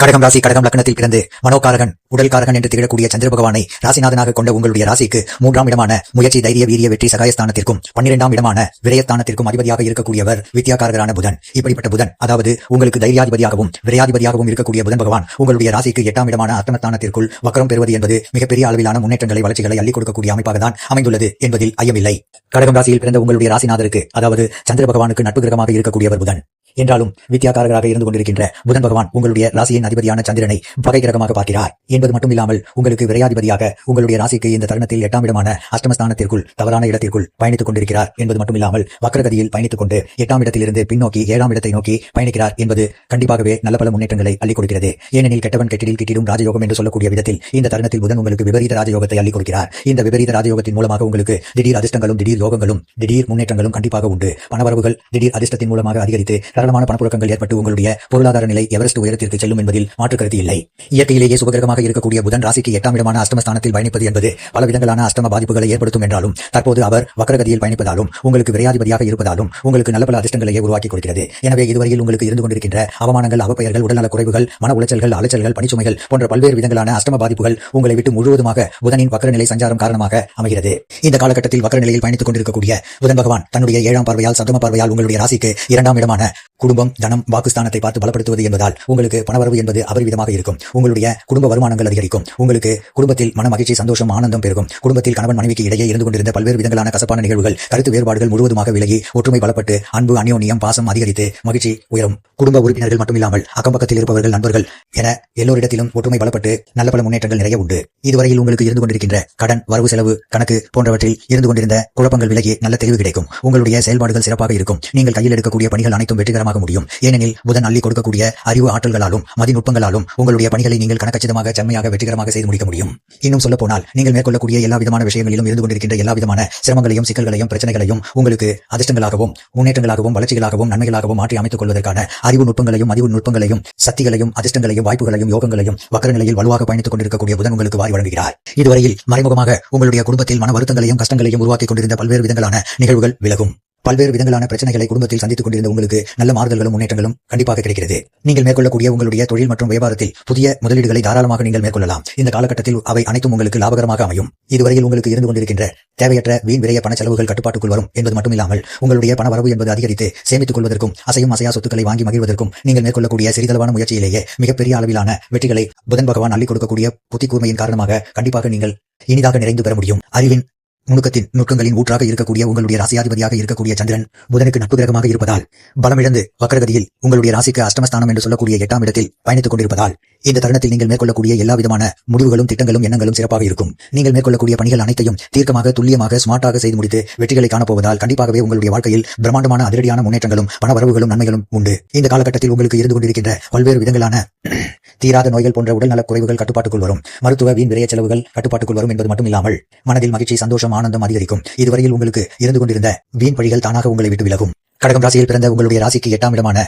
கடகம் ராசி கடகம் லக்னத்தில் பிறந்து மனோகாரகன் உடல்காரகன் என்று திகழக்கூடிய சந்திர பகவானை ராசிநாதனாக கொண்ட உங்களுடைய ராசிக்கு 3ஆம் இடமான முயற்சி தைரிய வீரிய வெற்றி சகாயஸ்தானத்திற்கும் 12ஆம் இடமான விரயஸ்தானத்திற்கும் அதிபதியாக இருக்கக்கூடியவர் வித்யாகாரகரான புதன். இப்படிப்பட்ட புதன், அதாவது உங்களுக்கு தைரியாதிபதியாகவும் விரையாதிபதியாகவும் இருக்கக்கூடிய புதன் பகவான் உங்களுடைய ராசிக்கு 8ஆம் இடமான அஷ்டமஸ்தானத்திற்குள் வக்ரம் பெறுவது என்பது மிகப்பெரிய அளவிலான முன்னேற்றங்களை வளர்ச்சிகளை அள்ளிக் கொடுக்கக்கூடிய அமைப்பாக தான் அமைந்துள்ளது என்பதில் ஐயமில்லை. கடகம் ராசியில் பிறந்த உங்களுடைய ராசிநாதருக்கு, அதாவது சந்திர பகவானுக்கு நட்பு கிரகமாக இருக்கக்கூடியவர் புதன் என்றாலும் வித்யாகாரகராக இருந்து கொண்டிருக்கின்ற புதன் பகவான் உங்களுடைய ராசியின் அதிபதியான சந்திரனை பகை கிரகமாக பார்க்கிறார் என்பது மட்டுமில்லாமல் உங்களுக்கு விரையாதிபதியாக உங்களுடைய ராசிக்கு இந்த தருணத்தில் 8ஆம் இடமான அஷ்டமஸ்தானத்திற்குள் தவறான இடத்திற்குள் பயணித்துக் கொண்டிருக்கிறார் என்பது மட்டுமில்லாமல் வக்ரகதியில் பயணித்துக் கொண்டு 8ஆம் இடத்திலிருந்து பின்னோக்கி 7ஆம் இடத்தை நோக்கி பயணிக்கிறார் என்பது கண்டிப்பாகவே நல்ல பல முன்னேற்றங்களை அள்ளிக் கொடுக்கிறது. ஏனெனில் கெட்டவன் கெட்டிடில் கிட்டிடும் ராஜயோகம் என்று சொல்லக்கூடிய விதத்தில் இந்த தருணத்தில் புதன் உங்களுக்கு விபரீத ராஜயோகத்தை அள்ளிக் கொடுக்கிறார். இந்த விபரீத ராஜயோகத்தின் மூலமாக உங்களுக்கு திடீர் அதிர்ஷ்டங்களும் திடீர் யோகங்களும் திடீர் முன்னேற்றங்களும் கண்டிப்பாக உண்டு. பணவரவுகள் திடீர் அதிர்ஷ்டத்தின் மூலமாக அதிகரித்து தாராளமான பணப்புழக்கங்கள் ஏற்பட்டு உங்களுடைய பொருளாதார நிலை எவரெஸ்ட் உயரத்திற்கு செல்லும் என்பதில் மாற்று கருத்து இல்லை. இயற்கையிலேயே சுபகிரகமாக இருக்கக்கூடிய புதன் ராசிக்கு 8ஆம் இடமான அஷ்டமஸ்தானத்தில் பயணிப்பது என்பது பல விதங்களான அஷ்டம பாதிப்புகளை ஏற்படுத்தும் என்றாலும் தற்போது அவர் வக்ரகதியில் பயணிப்பதாலும் உங்களுக்கு விரையாதிபதியாக இருப்பதாலும் உங்களுக்கு நல்ல பல அதிர்ஷ்டங்களையே உருவாக்கி கொடுக்கிறது. எனவே இதுவரையில் உங்களுக்கு இருந்து கொண்டிருக்கின்ற அவமானங்கள், அவப்பெயர்கள், உடல்நலக் குறைவுகள், மன உளைச்சல்கள், அலைச்சல்கள், பணிச்சுமைகள் போன்ற பல்வேறு விதங்களான அஷ்டம பாதிப்புகள் உங்களை விட்டு முழுவதுமாக புதனின் வக்ரநிலை சஞ்சாரம் காரணமாக அமைகிறது. இந்த காலகட்டத்தில் வக்ரநிலையில் பயணித்துக் கொண்டிருக்கக்கூடிய புதன் பகவான் தன்னுடைய 7ஆம் பார்வையால் சப்தம பார்வையால் உங்களுடைய ராசிக்கு 2ஆம் இடமான குடும்பம், தனம், வாக்குஸ்தானத்தை பார்த்து பலப்படுத்துவது என்பதால் உங்களுக்கு பணவரவு என்பது அபரிவிதமாக இருக்கும். உங்களுடைய குடும்ப வருமானங்கள் அதிகரிக்கும். உங்களுக்கு குடும்பத்தில் மன மகிழ்ச்சி, சந்தோஷம், ஆனந்தம் பெருகும். குடும்பத்தில் கணவன் மனைவிக்கு இடையே இருந்து கொண்டிருந்த பல்வேறு விதங்களான கசப்பான நிகழ்வுகள், கருத்து வேறுபாடுகள் முழுவதுமாக விலகி ஒற்றுமை பலப்பட்டு அன்பு, அந்யோன்யம், பாசம் அதிகரித்து மகிழ்ச்சி உயரும். குடும்ப உறுப்பினர்கள் மட்டுமில்லாமல் அக்கம்பக்கத்தில் இருப்பவர்கள், நண்பர்கள் என எல்லோரிடத்திலும் ஒற்றுமை பலப்பட்டு நல்ல பல முன்னேற்றங்கள் நிறைய உண்டு. இதுவரையில் உங்களுக்கு இருந்து கொண்டிருக்கின்ற கடன், வரவு செலவு கணக்கு போன்றவற்றில் இருந்து கொண்டிருந்த குழப்பங்கள் விலகி நல்ல தெளிவு கிடைக்கும். உங்களுடைய செயல்பாடுகள் சிறப்பாக இருக்கும். நீங்கள் கையில் எடுக்கக்கூடிய பணிகள் அனைத்தும் வெற்றிகரமாக முடியும். ஏனெனில் புதன் அள்ளி கொடுக்கக்கூடிய அறிவு ஆற்றல்களாலும் மதிநுட்பங்களாலும் உங்களுடைய பணிகளை நீங்கள் கணக்கச்சிதமாக செம்மையாக வெற்றிகரமாக செய்து முடிக்க முடியும். இன்னும் சொல்ல போனால் நீங்கள் மேற்கொள்ளக்கூடிய எல்லா விதமான விஷயங்களிலும் இருந்து கொண்டிருக்கின்ற எல்லா விதமான சிரமங்களையும், சிக்கல்களையும், பிரச்சனைகளையும் உங்களுக்கு அதிர்ஷ்டங்களாகவும் முன்னேற்றங்களாகவும் வளர்ச்சிகளாகவும் நன்மைகளாகவும் மாற்றி அமைத்துக் கொள்வதற்கான அறிவு நுட்பங்களையும் மதிவு நுட்பங்களையும் சக்திகளையும் அதிர்ஷ்டங்களையும் வாய்ப்புகளையும் யோகங்களையும் வக்ரநிலையில் வலுவாக பயணித்துக் கொண்டிருக்கக்கூடிய புதன் உங்களுக்கு வாரி வழங்குகிறார். இதுவரையில் மறைமுகமாக உங்களுடைய குடும்பத்தில் மன வருத்தங்களையும் கஷ்டங்களையும் உருவாக்கிக் கொண்டிருந்த பல்வேறு விதங்களான நிகழ்வுகள் விலகும். பல்வேறு விதங்களான பிரச்சனைகளை குடும்பத்தில் சந்தித்துக் கொண்டிருந்த உங்களுக்கு நல்ல மாறுதல்களும் முன்னேற்றங்களும் கண்டிப்பாக கிடைக்கிறது. நீங்கள் மேற்கொள்ளக்கூடிய உங்களுடைய தொழில் மற்றும் வியாபாரத்தில் புதிய முதலீடுகளை தாராளமாக நீங்கள் மேற்கொள்ளலாம். இந்த காலகட்டத்தில் அவை அனைத்தும் உங்களுக்கு லாபகரமாக அமையும். இதுவரையில் உங்களுக்கு இருந்து கொண்டிருக்கின்ற தேவையற்ற வீண் விரைய பண செலவுகள் கட்டுப்பாட்டுக்குள் வரும் என்பது மட்டுமில்லாமல் உங்களுடைய பண வரவு என்பது அதிகரித்து சேமித்துக் கொள்வதற்கும் அசையும் அசையா சொத்துக்களை வாங்கி மகிழ்வதற்கும் நீங்கள் மேற்கொள்ளக்கூடிய சிறிதளவான முயற்சியிலேயே மிகப்பெரிய அளவிலான வெற்றிகளை புதன் பகவான் அள்ளிக் கொடுக்கக்கூடிய புத்தி கூர்மையின் காரணமாக கண்டிப்பாக நீங்கள் இனிதாக நிறைந்து பெற முடியும். அறிவின் நுணுக்கத்தின் நுட்பங்களின் ஊற்றாக இருக்கக்கூடிய உங்களுடைய ராசியாதிபதியாக இருக்கக்கூடிய சந்திரன் புதனுக்கு நட்பு கிரகமாக இருப்பதால் பலமிழந்து வக்ரகதியில் உங்களுடைய ராசிக்கு அஷ்டமஸ்தானம் என்று சொல்லக்கூடிய 8ஆம் இடத்தில் பயணித்துக் கொண்டிருப்பதால் இந்த தருணத்தில் நீங்கள் மேற்கொள்ளக்கூடிய எல்லா விதமான முடிவுகளும், திட்டங்களும், எண்ணங்களும் சிறப்பாக இருக்கும். நீங்கள் மேற்கொள்ளக்கூடிய பணிகள் அனைத்தையும் தீர்க்கமாக, துல்லியமாக, ஸ்மார்ட்டாக செய்து முடித்து வெற்றிகளை காணப்போவதால் கண்டிப்பாகவே உங்களுடைய வாழ்க்கையில் பிரம்மாண்டமான அதிரடியான முன்னேற்றங்களும் பண வரவுகளும் நன்மைகளும் உண்டு. இந்த காலகட்டத்தில் உங்களுக்கு இருந்து கொண்டிருக்கின்ற பல்வேறு விதங்களான தீராத நோய்கள் போன்ற உடல்நலக் குறைவுகள் கட்டுப்பாட்டுக்குள் வரும். மருத்துவ வீண் விரைய செலவுகள் கட்டுப்பாட்டுக்குள் வரும் என்பது மட்டுமில்லாமல் மனதில் மகிழ்ச்சி, சந்தோஷம், ஆனந்தம் அதிகரிக்கும். இதுவரையில் உங்களுக்கு இருந்து கொண்டிருந்த வீண் பழிகள் தானாக உங்களை விட்டு விலகும். கடகம் ராசியில் பிறந்த உங்களுடைய ராசிக்கு 8ஆம் இடமான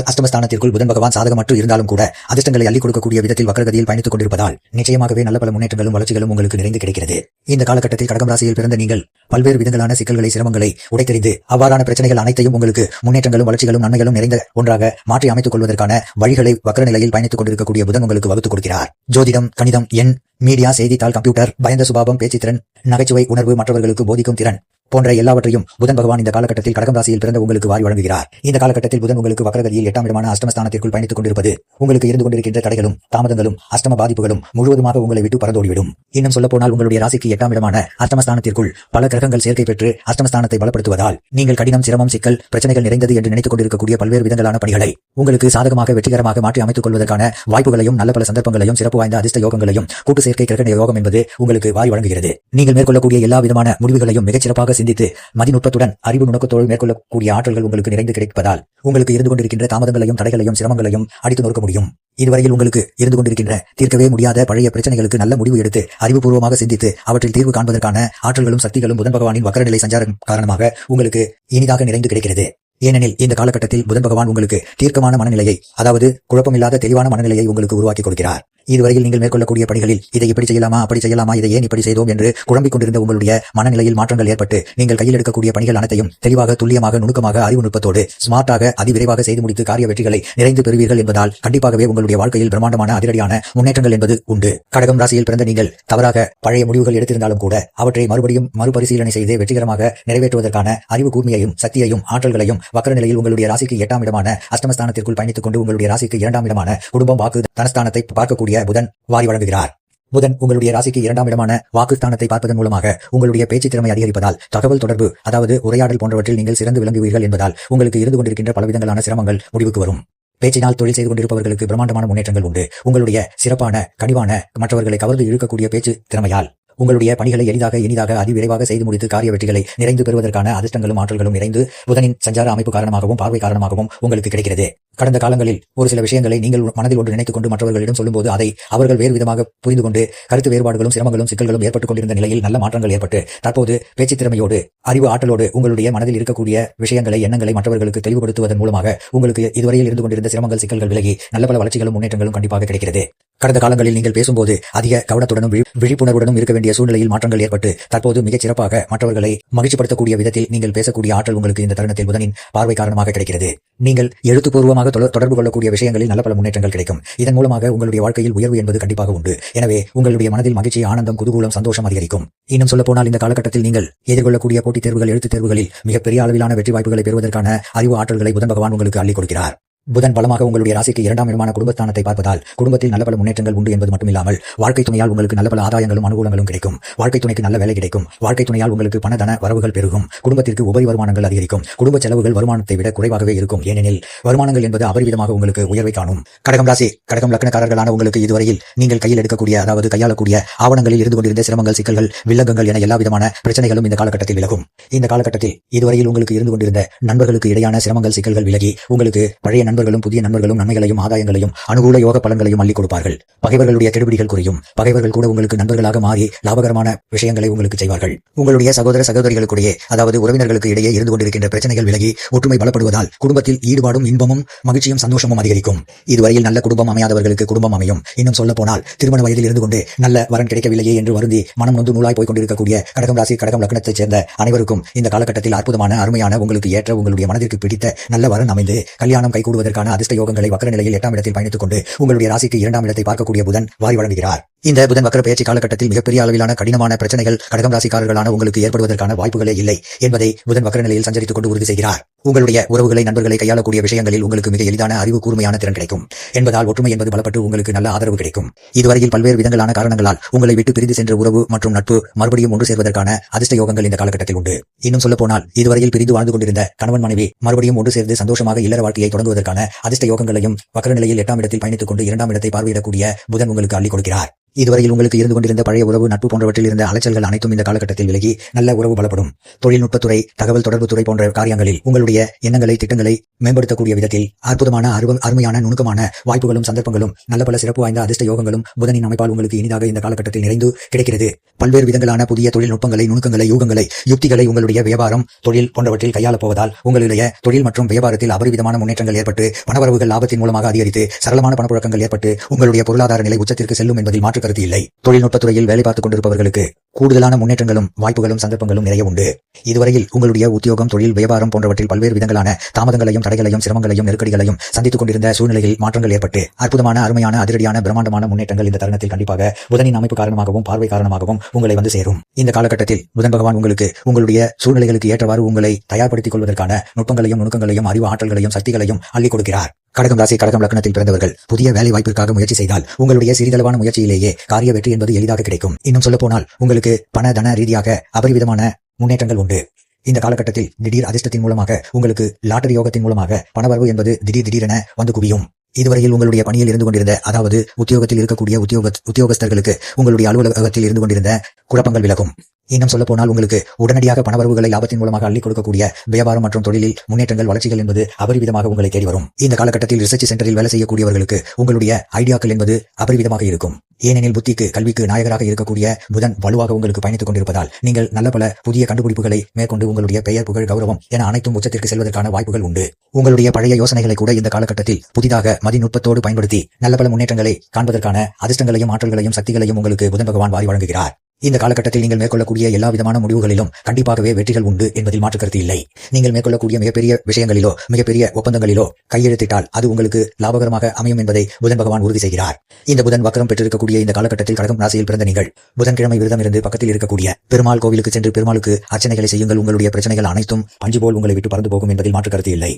அஷ்டமஸ்தானத்திற்குள் புதன் பகவான் சாதகமற்று இருந்தாலும் கூட அதிர்ஷ்டங்களை அள்ளிக் கொடுக்கக்கூடிய விதத்தில் வக்ரகதியில் பயணித்துக் கொண்டிருப்பதால் நிச்சயமாகவே நல்ல பல முன்னேற்றங்களும் வளர்ச்சிகளும் உங்களுக்கு நிறைந்து கிடைக்கிறது. இந்த காலகட்டத்தில் கடகம் ராசியில் பிறந்த நீங்கள் பல்வேறு விதங்களான சிக்கல்களை, சிரமங்களை உடைத்தெறிந்து அவ்வாறான பிரச்சனைகள் அனைத்தையும் உங்களுக்கு முன்னேற்றங்களும் வளர்ச்சிகளும் நன்மைகளும் நிறைந்த ஒன்றாக மாற்றி அமைத்துக் கொள்வதற்கான வழிகளை வக்ரநிலையில் பயணித்துக் கொண்டிருக்கக்கூடிய புதன் உங்களுக்கு வகுத்துக் கொடுக்கிறார். ஜோதிடம், கணிதம், எண், மீடியா, செய்தித்தாள், கம்ப்யூட்டர், பயந்த சுபாவம், பேச்சுத்திறன், நகைச்சுவை உணர்வு, மற்றவர்களுக்கு போதிக்கும் திறன் போன்ற எல்லாவற்றையும் புதன் பகவான் இந்த காலகட்டத்தில் கடகம் ராசியில் பிறந்த உங்களுக்கு வாரி வழங்குகிறார். இந்த காலகட்டத்தில் புதன் உங்களுக்கு வக்ரகதியில் 8ஆம் இடமான அஷ்டமஸ்தானத்திற்குள் பயணித்துக் கொண்டிருப்பது உங்களுக்கு இருந்து கொண்டிருக்கின்ற தடைகளும், தாமதங்களும், அஷ்டம பாதிப்புகளும் முழுவதுமாக உங்களை விட்டு பறந்தோடிவிடும். இன்னும் சொல்ல போனால் உங்களுடைய ராசிக்கு 8ஆம் இடமான அஷ்டமஸ்தானத்திற்குள் பல கிரகங்கள் சேர்க்கை பெற்று அஷ்டமஸ்தானத்தை பலப்படுத்துவதால் நீங்கள் கடினம், சிரமம், சிக்கல், பிரச்சனைகள் நிறைந்தது என்று நினைத்துக் கொண்டிருக்கக்கூடிய பல்வேறு விதங்களான பணிகளை உங்களுக்கு சாதகமாக வெற்றிகரமாக மாற்றி அமைத்துக் கொள்வதற்கான வாய்ப்புகளையும் நல்ல பல சந்தர்ப்பங்களையும் சிறப்பு வாய்ந்த அதிர்ஷ்ட யோகங்களையும் கூட்டு சேர்க்கை கிரக யோகம் என்பது உங்களுக்கு வாரி வழங்குகிறது. நீங்கள் மேற்கொள்ளக்கூடிய எல்லா விதமான முடிவுகளையும் மிகச்சிறப்பாக சிந்தித்து மதிநுட்பத்துடன் அறிவு நுணுக்கத்தோடு மேற்கொள்ளக்கூடிய ஆற்றல்கள் உங்களுக்கு நிறைந்து கிடைப்பதால் உங்களுக்கு இருந்து கொண்டிருக்கின்ற தாமதங்களையும், தடைகளையும், சிரமங்களையும் அடித்து நொறுக்க முடியும். இதுவரையில் உங்களுக்கு இருந்து கொண்டிருக்கின்ற தீர்க்கவே முடியாத பழைய பிரச்சனைகளுக்கு நல்ல முடிவு எடுத்து அறிவுபூர்வமாக சிந்தித்து அவற்றில் தீர்வு காண்பதற்கான ஆற்றல்களும் சக்திகளும் புதன் பகவானின் வக்ரநிலை சஞ்சாரம் காரணமாக உங்களுக்கு இனிதாக நிறைந்து கிடைக்கிறது. ஏனெனில் இந்த காலகட்டத்தில் புதன் பகவான் உங்களுக்கு தீர்க்கமான மனநிலையை, அதாவது குழப்பமில்லாத தெளிவான மனநிலையை உங்களுக்கு உருவாக்கி கொடுக்கிறார். இதுவரையில் நீங்கள் மேற்கொள்ளக்கூடிய பணிகளில் இதை இப்படி செய்யலாமா அப்படி செய்யலாமா இதை ஏன் இப்படி செய்தோம் என்று குழம்பிக் கொண்டிருந்த உங்களுடைய மனநிலையில் மாற்றங்கள் ஏற்பட்டு நீங்கள் கையில் எடுக்கக்கூடிய பணிகள் அனைத்தையும் தெளிவாக துல்லியமாக நுணுக்கமாக அறிவு நுட்பத்தோடு ஸ்மார்ட்டாக அதிவிரைவாக செய்து முடித்து காரிய வெற்றிகளை நிறைந்து பெறுவீர்கள் என்பதால் கண்டிப்பாகவே உங்களுடைய வாழ்க்கையில் பிரம்மாண்டமான அதிரடியான முன்னேற்றங்கள் என்பது உண்டு. கடகம் ராசியில் பிறந்த நீங்கள் தவறாக பழைய முடிவுகள் எடுத்திருந்தாலும் கூட அவற்றை மறுபடியும் மறுபரிசீலனை செய்து வெற்றிகரமாக நிறைவேற்றுவதற்கான அறிவு கூர்மையையும் சக்தியையும் ஆற்றல்களையும் வக்கர நிலையில் உங்களுடைய ராசிக்கு 8ஆம் இடமான அஷ்டமஸ்தானத்திற்குள் பயணித்துக் கொண்டு உங்களுடைய ராசிக்கு 2ஆம் இடமான குடும்பம் வாக்கு தனஸ்தானத்தை பார்க்கக்கூடிய புதன் வாரி வழங்குகிறார். புதன் உங்களுடைய ராசிக்கு 2ஆம் இடமான வாக்குஸ்தானத்தை பார்ப்பதன் மூலமாக உங்களுடைய பேச்சு திறமை அதிகரிப்பதால் தகவல் தொடர்பு அதாவது உரையாடல் போன்றவற்றில் நீங்கள் சிறந்து விளங்குவீர்கள் என்பதால் உங்களுக்கு இருந்து கொண்டிருக்கின்ற பலவிதங்களான சிரமங்கள் முடிவுக்கு வரும். பேச்சினால் தொழில் செய்து கொண்டிருப்பவர்களுக்கு பிரம்மாண்டமான முன்னேற்றங்கள் உண்டு. உங்களுடைய சிறப்பான கனிவான மற்றவர்களை கவர்ந்து இழுக்கக்கூடிய பேச்சு திறமையால் உங்களுடைய பணிகளை எளிதாக அதிவிரைவாக செய்து முடித்து காரிய வெற்றிகளை நிறைந்து பெறுவதற்கான அதிர்ஷ்டங்களும் ஆற்றல்களும் நிறைந்து புதனின் சஞ்சார அமைப்பு காரணமாகவும் பார்வை காரணமாகவும் உங்களுக்கு கிடைக்கிறது. கடந்த காலங்களில் ஒரு சில விஷயங்களை நீங்கள் மனதில் ஒன்று நினைத்துக் கொண்டு மற்றவர்களிடம் சொல்லும்போது அதை அவர்கள் வேறு விதமாக புரிந்து கொண்டு கருத்து வேறுபாடுகளும் சிரமங்களும் சிக்கல்களும் ஏற்பட்டுக் கொண்டிருந்த நிலையில் நல்ல மாற்றங்கள் ஏற்பட்டு தற்போது பேச்சு திறமையோடு அறிவு ஆற்றலோடு உங்களுடைய மனதில் இருக்கக்கூடிய விஷயங்களை எண்ணங்களை மற்றவர்களுக்கு தெளிவுபடுத்துவதன் மூலமாக உங்களுக்கு இதுவரையில் இருந்து கொண்டிருந்த சிரமங்கள் சிக்கல்கள் விலகி நல்ல பல வளர்ச்சிகளும் முன்னேற்றங்களும் கண்டிப்பாக கிடைக்கிறது. கடந்த காலங்களில் நீங்கள் பேசும்போது அதிக கவனத்துடனும் விழிப்புணர்வுடனும் இருக்க வேண்டிய சூழ்நிலையில் மாற்றங்கள் ஏற்பட்டு தற்போது மிகச் சிறப்பாக மற்றவர்களை மகிழ்ச்சிப்படுத்தக்கூடிய விதத்தில் நீங்கள் பேசக்கூடிய ஆற்றல் உங்களுக்கு இந்த தருணத்தில் புதனின் பார்வை காரணமாக கிடைக்கிறது. நீங்கள் எழுத்துப்பூர்வமாக தொடர்பு கொள்ளக்கூடிய விஷயங்களில் நல்ல பல முன்னேற்றங்கள் கிடைக்கும். இதன் மூலமாக உங்களுடைய வாழ்க்கையில் உயர்வு என்பது கண்டிப்பாக உண்டு. எனவே உங்களுடைய மனதில் மகிழ்ச்சி, ஆனந்தம், குதூகூலம், சந்தோஷம் அதிகரிக்கும். இன்னும் சொல்ல போனால் இந்த காலகட்டத்தில் நீங்கள் எதிர்கொள்ளக்கூடிய போட்டித் தேர்வுகள், எழுத்துத் தேர்வுகளில் மிகப்பெரிய அளவிலான வெற்றி வாய்ப்புகளை பெறுவதற்கான அறிவு ஆற்றல்களை புதன் பகவான் உங்களுக்கு அள்ளிக் கொடுக்கிறார். புதன் பலமாக உங்களுடைய ராசிக்கு 2ஆம் இடமான குடும்பஸ்தானத்தை பார்ப்பதால் குடும்பத்தில் நல்ல பல முன்னேற்றங்கள் உண்டு என்பது மட்டுமில்லாமல் வாழ்க்கை துணையால் உங்களுக்கு நல்ல பல ஆதாயங்களும் அனுகூலங்களும் கிடைக்கும். வாழ்க்கை துணைக்கு நல்ல வேலை கிடைக்கும். வாழ்க்கை துணையால் உங்களுக்கு பண வரவுகள் பெருகும். குடும்பத்திற்கு உபரி வருமானங்கள் அதிகரிக்கும். குடும்ப செலவுகள் வருமானத்தை விட குறைவாகவே இருக்கும். ஏனெனில் வருமானங்கள் என்பது அபரிவிதமாக உங்களுக்கு உயர்வை காணும். கடகம் ராசி கடகம் லக்னக்காரர்களான உங்களுக்கு இதுவரையில் நீங்கள் கையில் எடுக்கக்கூடிய அதாவது கையாளக்கூடிய ஆவணங்களில் இருந்து கொண்டிருந்த சிரமங்கள், சிக்கல்கள், வில்லங்கங்கள் என எல்லா விதமான பிரச்சனைகளும் இந்த காலகட்டத்தில் விலகும். இந்த காலகட்டத்தில் இதுவரையில் உங்களுக்கு இருந்து கொண்டிருந்த நண்பர்களுக்கு இடையான சிரமங்கள், சிக்கல்கள் விலகி உங்களுக்கு பழைய நண்பர்களும் புதிய நண்பர்களும் நன்மைகளையும் ஆதாயங்களையும் அனுகூல யோக பலன்களையும் அள்ளிக் கொடுப்பார்கள். பகைவர்களுடைய கெடுபிடிகள் குறையும். பகைவர்கள் கூட உங்களுக்கு நண்பர்களாக மாறி லாபகரமான விஷயங்களை உங்களுக்கு செய்வார்கள். உங்களுடைய சகோதர சகோதரிகளுக்கிடையே அதாவது உறவினர்களுக்கு இடையே இருந்து கொண்டிருக்கின்ற பிரச்சனைகள் விலகி ஒற்றுமை பலப்படுவதால் குடும்பத்தில் ஈடுபாடும் இன்பமும் மகிழ்ச்சியும் சந்தோஷமும் அதிகரிக்கும். இதுவரையில் நல்ல குடும்பம் அமையாதவர்களுக்கு குடும்பம் அமையும். இன்னும் சொல்ல போனால் திருமண வயதில் இருந்து கொண்டு நல்ல வரன் கிடைக்கவில்லையே என்று வருந்தி மனம் நொந்து நூலாய் போய் கொண்டிருக்கக்கூடிய கடகம் ராசி கடகம் லக்னத்தைச் சேர்ந்த அனைவருக்கும் இந்த காலகட்டத்தில் அற்புதமான அருமையான உங்களுக்கு ஏற்ற உங்களுடைய மனதிற்கு பிடித்த நல்ல வரன் அமைந்து கல்யாணம் கைகூடுவதற்கான அதிர்ஷ்ட யோகங்களை வக்கர நிலையில் 8ஆம் இடத்தில் பயணித்துக் கொண்டு உங்களுடைய ராசிக்கு 2ஆம் இடத்தை பார்க்கக்கூடிய புதன் வாரி வழங்குகிறார். இந்த புதன் வக்கர பயிற்சி காலகட்டத்தில் மிகப்பெரிய அளவிலான கடினமான பிரச்சனைகள் கடகம் ராசிக்காரர்களான உங்களுக்கு ஏற்படுவதற்கான வாய்ப்புகளே இல்லை என்பதை புதன் வக்கர நிலையில் சஞ்சரித்துக் கொண்டு உறுதி செய்கிறார். உங்களுடைய உறவுகளை, நண்பர்களை கையாளக்கூடிய விஷயங்களில் உங்களுக்கு மிக எளிதான அறிவு கூர்மையான திறன் கிடைக்கும் என்பதால் ஒற்றுமை என்பது பலப்பட்டு உங்களுக்கு நல்ல ஆதரவு கிடைக்கும். இதுவரையில் பல்வேறு விதங்களான காரணங்களால் உங்களை விட்டு பிரிந்து சென்ற உறவு மற்றும் நட்பு மறுபடியும் ஒன்று சேர்வதற்கான அதிர்ஷ்ட யோகங்கள் இந்த காலகட்டத்தில் உண்டு. இன்னும் சொல்ல போனால் இதுவரையில் பிரிந்து வாழ்ந்து கொண்டிருந்த கணவன் மனைவி மறுபடியும் ஒன்று சேர்ந்து சந்தோஷமாக இல்லற வாழ்க்கையை தொடங்குவதற்கான அதிர்ஷ்ட யோகங்களையும் வக்கர நிலையில் 8ஆம் இடத்தில் பயணித்துக் கொண்டு 2ஆம் இடத்தை பார்வையிடக்கூடிய புதன் உங்களுக்கு அள்ளிக் கொடுக்கிறார். இதுவரையில் உங்களுக்கு இருந்து கொண்டிருந்த பழைய உறவு, நட்பு போன்றவற்றில் இருந்த அலைச்சல்கள் அனைத்தும் இந்த காலகட்டத்தில் விலகி நல்ல உறவு பலப்படும். தொழில்நுட்பத்துறை, தகவல் தொடர்பு துறை போன்ற காரியங்களில் உங்களுடைய எண்ணங்களை, திட்டங்களை மேம்படுத்தக்கூடிய விதத்தில் அற்புதமான அருமையான நுணுக்கமான வாய்ப்புகளும் சந்தர்ப்பங்களும் நல்ல பல சிறப்பு வாய்ந்த அதிர்ஷ்ட யோகங்களும் புதனின் அமைப்பால் உங்களுக்கு இனிதாக இந்த காலகட்டத்தில் நிறைந்து கிடைக்கிறது. பல்வேறு விதங்களான புதிய தொழில்நுட்பங்களை, நுணுக்கங்களை, யூகங்களை, யுக்திகளை உங்களுடைய வியாபாரம், தொழில் போன்றவற்றில் கையாளப் போவதால் உங்களுடைய தொழில் மற்றும் வியாபாரத்தில் அபரிவிதமான முன்னேற்றங்கள் ஏற்பட்டு பணவரவுகள் லாபத்தின் மூலமாக அதிகரித்து சரளமான பணப்புழக்கங்கள் ஏற்பட்டு உங்களுடைய பொருளாதார நிலை உச்சத்திற்கு செல்லும் என்பதில் மாற்று கருத்து இல்லை. தொழில்நுட்பத்துறையில் வேலை பார்த்துக் கொண்டிருப்பவர்களுக்கு கூடுதலான முன்னேற்றங்களும் வாய்ப்புகளும் சந்தர்ப்பங்களும் நிறைய உண்டு. இதுவரையில் உங்களுடைய உத்தியோகம், தொழில், வியாபாரம் போன்றவற்றில் பல்வேறு விதங்களான தாமதங்களையும், தடைகளையும், சிரமங்களையும், நெருக்கடிகளையும் சந்தித்துக் கொண்டிருந்த சூழ்நிலையில் மாற்றங்கள் ஏற்பட்டு அற்புதமான அருமையான அதிரடியான பிரம்மாண்டமான முன்னேற்றங்கள் இந்த தருணத்தில் கண்டிப்பாக புதனின் அமைப்பு காரணமாகவும் பார்வை காரணமாகவும் உங்களை வந்து சேரும். இந்த காலகட்டத்தில் புதன் பகவான் உங்களுக்கு உங்களுடைய சூழ்நிலைகளுக்கு ஏற்றவாறு உங்களை தயார்படுத்திக் கொள்வதற்கான நுட்பங்களையும், நுணுக்கங்களையும், அறிவு ஆற்றல்களையும், சக்திகளையும் அள்ளிக் கொடுக்கிறார். கடகம் ராசி கடகம் லக்னத்தில் பிறந்தவர்கள் புதிய வேலை வாய்ப்பிற்காக முயற்சி செய்தால் உங்களுடைய சிறிதளவான முயற்சியிலேயே காரிய வெற்றி என்பது எளிதாக கிடைக்கும். இன்னும் சொல்ல போனால் உங்களுக்கு பண தன ரீதியாக அபரிவிதமான முன்னேற்றங்கள் உண்டு. இந்த காலகட்டத்தில் திடீர் அதிர்ஷ்டத்தின் மூலமாக உங்களுக்கு லாட்டரி யோகத்தின் மூலமாக பணவரவு என்பது திடீரென வந்து குவியும். இதுவரையில் உங்களுடைய பணியில் இருந்து கொண்டிருந்த அதாவது உத்தியோகத்தில் இருக்கக்கூடிய உத்தியோகஸ்தர்களுக்கு உங்களுடைய அலுவலகத்தில் இருந்து கொண்டிருந்த குழப்பங்கள் விலகும். இன்னும் சொல்ல போனால் உங்களுக்கு உடனடியாக பணவரவுகளை லாபத்தின் மூலமாக அள்ளிக் கொடுக்கக்கூடிய வியாபாரம் மற்றும் தொழிலில் முன்னேற்றங்கள் வளர்ச்சிகள் என்பது அபரிவிதமாக உங்களை தேடி வரும். இந்த காலகட்டத்தில் ரிசர்ச் சென்டரில் வேலை செய்யக்கூடியவர்களுக்கு உங்களுடைய ஐடியாக்கள் என்பது அபரிவிதமாக இருக்கும். ஏனெனில் புத்திக்கு கல்விக்கு நாயகராக இருக்கக்கூடிய புதன் வலுவாக உங்களுக்கு பயணித்துக் கொண்டிருப்பதால் நீங்கள் நல்ல பல புதிய கண்டுபிடிப்புகளை மேற்கொண்டு உங்களுடைய பெயர் புகழ் கௌரவம் என அனைத்தும் உச்சத்திற்கு செல்வதற்கான வாய்ப்புகள் உண்டு. உங்களுடைய பழைய யோசனைகளை கூட இந்த காலகட்டத்தில் புதிதாக மதிநுட்பத்தோடு பயன்படுத்தி நல்ல பல முன்னேற்றங்களை காண்பதற்கான அதிர்ஷ்டங்களையும் ஆற்றல்களையும் சக்திகளையும் உங்களுக்கு புதன் பகவான் வாரி வழங்குகிறார். இந்த காலகட்டத்தில் நீங்கள் மேற்கொள்ளக்கூடிய எல்லா விதமான முடிவுகளிலும் கண்டிப்பாகவே வெற்றிகள் உண்டு என்பதில் மாற்று கருத்து இல்லை. நீங்கள் மேற்கொள்ளக்கூடிய மிகப்பெரிய விஷயங்களிலோ மிகப்பெரிய ஒப்பந்தங்களிலோ கையெழுத்திட்டால் அது உங்களுக்கு லாபகரமாக அமையும் என்பதை புதன் பகவான் உறுதி செய்கிறார். இந்த புதன் வக்ரம் பெற்றிருக்கக்கூடிய இந்த காலகட்டத்தில் கடகம் ராசியில் பிறந்த நீங்கள் புதன்கிழமை விரதம் இருந்து பக்கத்தில் இருக்கக்கூடிய பெருமாள் கோவிலுக்கு சென்று பெருமாளுக்கு அர்ச்சனைகளை செய்யுங்கள். உங்களுடைய பிரச்சனைகள் அனைத்தும் பஞ்சு போல் உங்களை விட்டு பறந்து போகும் என்பதில் மாற்று கருத்து இல்லை.